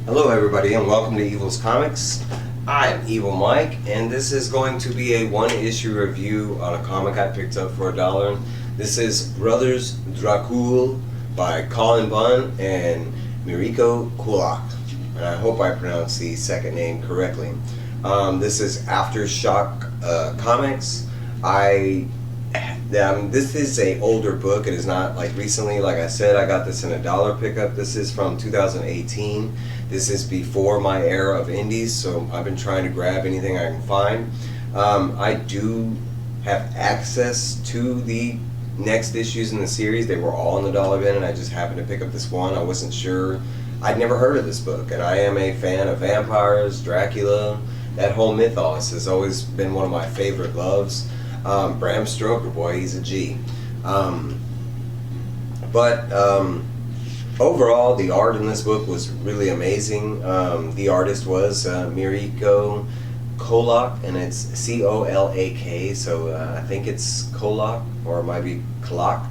Hello everybody and welcome to Evil's Comics. I'm Evil Mike and this is going to be a one-issue review on a comic I picked up for $1. This is Brothers Dracul by Cullen, Bunn and Mirko Colak. And I hope I pronounced the second name correctly. This is Aftershock Comics. This is a older book. It is not like recently. Like I said, I got this in $1 pickup. This is from 2018. This is before my era of indies, so I've been trying to grab anything I can find. I do have access to the next issues in the series. They were all in the dollar bin, and I just happened to pick up this one. I wasn't sure. I'd never heard of this book, and I am a fan of vampires, Dracula. That whole mythos has always been one of my favorite loves. Bram Stoker, boy, he's a G. Overall, the art in this book was really amazing. The artist was Mirko Colak, and it's C-O-L-A-K, so I think it's Colak, or it might be Colak.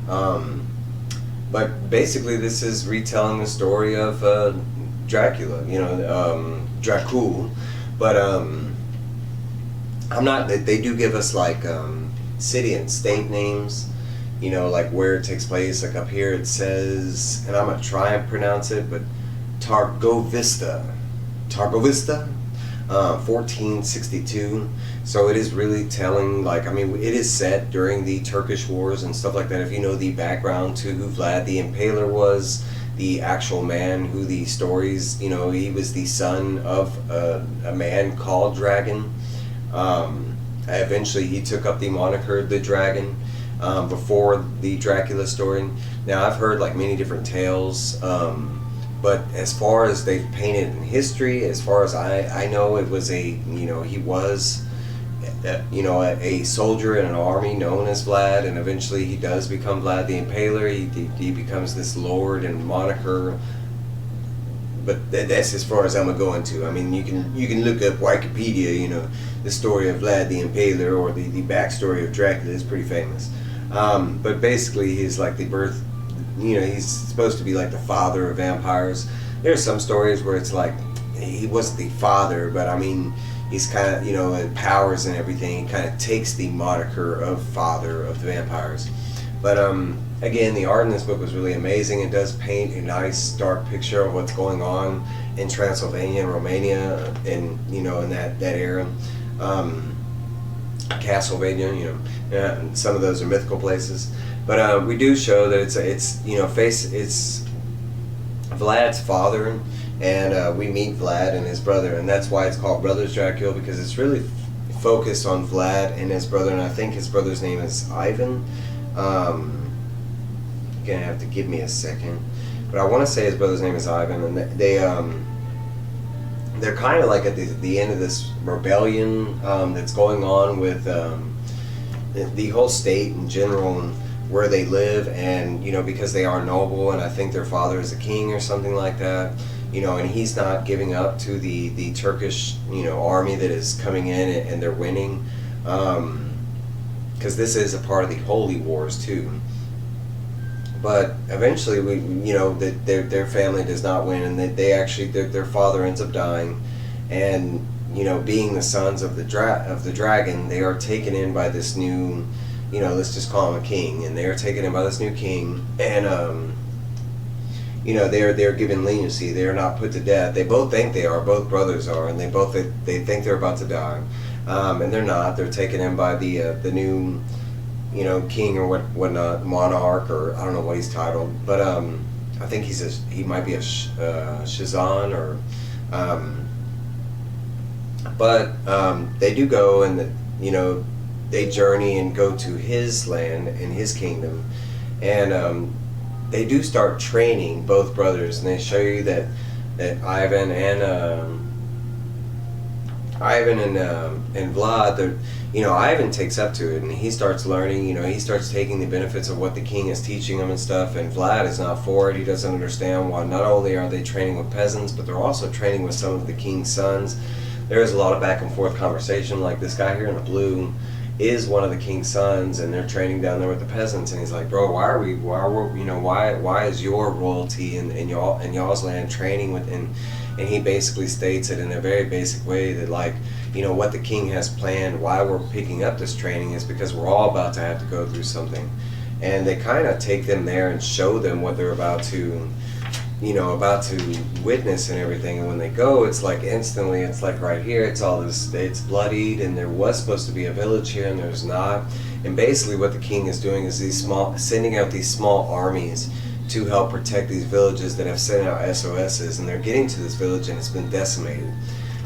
But basically, this is retelling the story of Dracula, Dracul. But they do give us like city and state names, like where it takes place. Like up here it says, and I'm gonna try and pronounce it, but Targovista, 1462. So it is really telling, it is set during the Turkish wars and stuff like that. If you know the background to who Vlad the Impaler was, the actual man who the stories, he was the son of a man called Dragon. Eventually he took up the moniker the Dragon before the Dracula story. Now I've heard like many different tales, but as far as they've painted in history, as far as I know, it was he was a soldier in an army known as Vlad, and eventually he does become Vlad the Impaler. He becomes this lord and moniker. But that's as far as I'm gonna go into. I mean, you can look up Wikipedia, the story of Vlad the Impaler, or the backstory of Dracula is pretty famous. But basically, he's like the birth. He's supposed to be like the father of vampires. There are some stories where it's like he wasn't the father, but I mean, he's kind of powers and everything. He kind of takes the moniker of father of the vampires. But again, the art in this book was really amazing. It does paint a nice dark picture of what's going on in Transylvania and Romania, and in that era. Castlevania, and some of those are mythical places. But we do show that it's Vlad's father, and we meet Vlad and his brother, and that's why it's called Brothers Dracul, because it's really focused on Vlad and his brother, and I think his brother's name is Ivan. You're gonna have to give me a second, but I want to say his brother's name is Ivan, and they're kind of like at the end of this rebellion that's going on with the whole state in general, and where they live, and because they are noble, and I think their father is a king or something like that, and he's not giving up to the Turkish army that is coming in, and they're winning, because this is a part of the Holy Wars too. But eventually, their family does not win, and they actually their father ends up dying, and being the sons of the dragon, they are taken in by this new, let's just call him a king, and they are taken in by this new king, and they're given leniency. They are not put to death. They both think they are. Both brothers are, and they think they're about to die, and they're not. They're taken in by the new, king or whatnot, monarch, or I don't know what he's titled, but I think he might be a Shazan, or they do go, and they journey and go to his land and his kingdom, and they do start training both brothers, and they show you that Ivan and Vlad, Ivan takes up to it, and he starts learning, he starts taking the benefits of what the king is teaching him and stuff, and Vlad is not for it. He doesn't understand why not only are they training with peasants, but they're also training with some of the king's sons. There is a lot of back and forth conversation, like this guy here in the blue is one of the king's sons, and they're training down there with the peasants. And he's like, bro, why is your royalty in y'all's land training with? And he basically states it in a very basic way that, like, you know, what the king has planned, why we're picking up this training is because we're all about to have to go through something. And they kind of take them there and show them what they're about to, you know, about to witness and everything. And when they go, it's like instantly, it's like right here, it's all this, it's bloodied, and there was supposed to be a village here and there's not. And basically what the king is doing is sending out these small armies to help protect these villages that have sent out SOSs, and they're getting to this village and it's been decimated.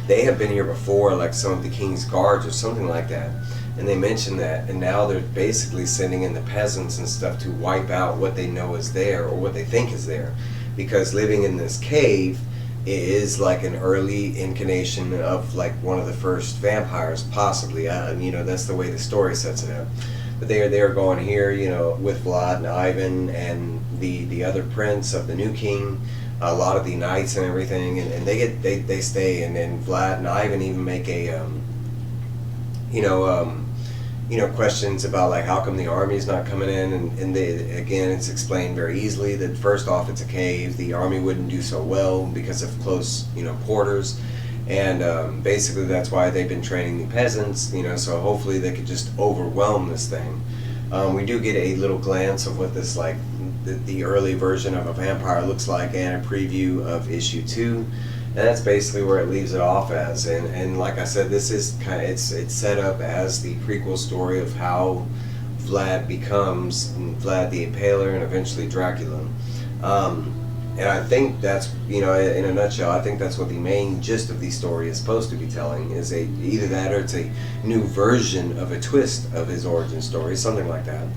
They have been here before, like some of the king's guards or something like that, and they mentioned that, and now they're basically sending in the peasants and stuff to wipe out what they know is there, or what they think is there, because living in this cave is like an early incarnation of like one of the first vampires, possibly. You know, that's the way the story sets it up. But they are going here, you know, with Vlad and Ivan and the other prince of the new king, a lot of the knights and everything, and they stay, and then Vlad and Ivan even make a questions about like how come the army's not coming in, and they, again, it's explained very easily that first off it's a cave, the army wouldn't do so well because of close, you know, quarters, and basically that's why they've been training the peasants, you know, so hopefully they could just overwhelm this thing. We do get a little glance of what this, like, the early version of a vampire looks like, and a preview of issue 2, and that's basically where it leaves it off as. And like I said, this is kind of, it's set up as the prequel story of how Vlad becomes Vlad the Impaler and eventually Dracula. And I think that's, you know, in a nutshell, I think that's what the main gist of the story is supposed to be telling, is either that or it's a new version of a twist of his origin story, something like that.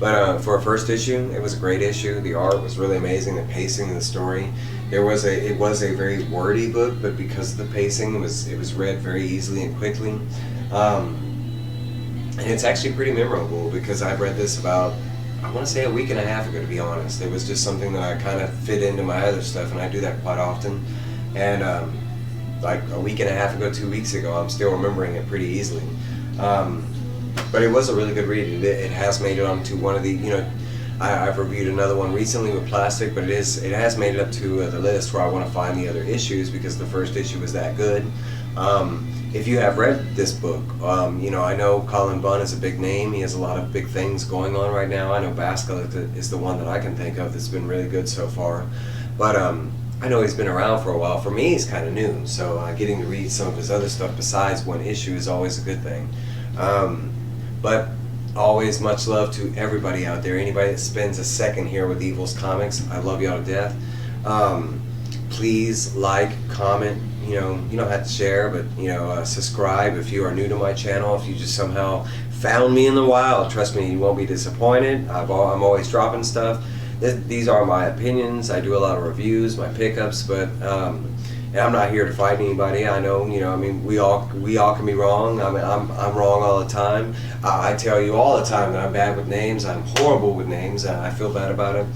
But for a first issue, it was a great issue. The art was really amazing, the pacing of the story. It was a very wordy book, but because of the pacing, it was read very easily and quickly. And it's actually pretty memorable because I've read this about, I want to say, a week and a half ago, to be honest. It was just something that I kind of fit into my other stuff, and I do that quite often. And like a week and a half ago, 2 weeks ago, I'm still remembering it pretty easily. But it was a really good read. It has made it onto one of the, you know, I've reviewed another one recently with plastic, but it has made it up to the list where I want to find the other issues because the first issue was that good. If you have read this book, you know, I know Cullen Bunn is a big name. He has a lot of big things going on right now. I know Baskel is the one that I can think of that's been really good so far. But I know he's been around for a while. For me, he's kind of new, so getting to read some of his other stuff besides one issue is always a good thing. But always much love to everybody out there. Anybody that spends a second here with Evil's Comics, I love y'all to death. Please like, comment. You know, you don't have to share, but, you know, subscribe if you are new to my channel. If you just somehow found me in the wild, trust me, you won't be disappointed. I'm always dropping stuff. These are my opinions. I do a lot of reviews, my pickups, but and I'm not here to fight anybody. I know, you know, I mean, we all can be wrong. I mean, I'm wrong all the time. I tell you all the time that I'm bad with names. I'm horrible with names. I feel bad about it.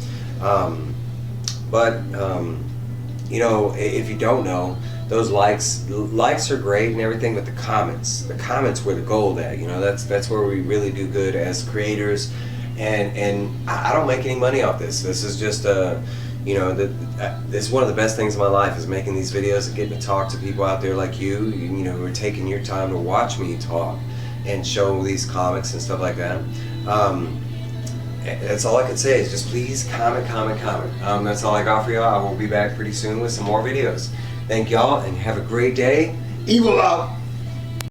You know, if you don't know, those likes are great and everything, but the comments were the gold at. You know, that's where we really do good as creators. And I don't make any money off this. This is just you know, this is one of the best things in my life, is making these videos and getting to talk to people out there like you know, who are taking your time to watch me talk and show these comics and stuff like that. That's all I can say is just please comment. That's all I got for y'all. I will be back pretty soon with some more videos. Thank y'all and have a great day. Evil out!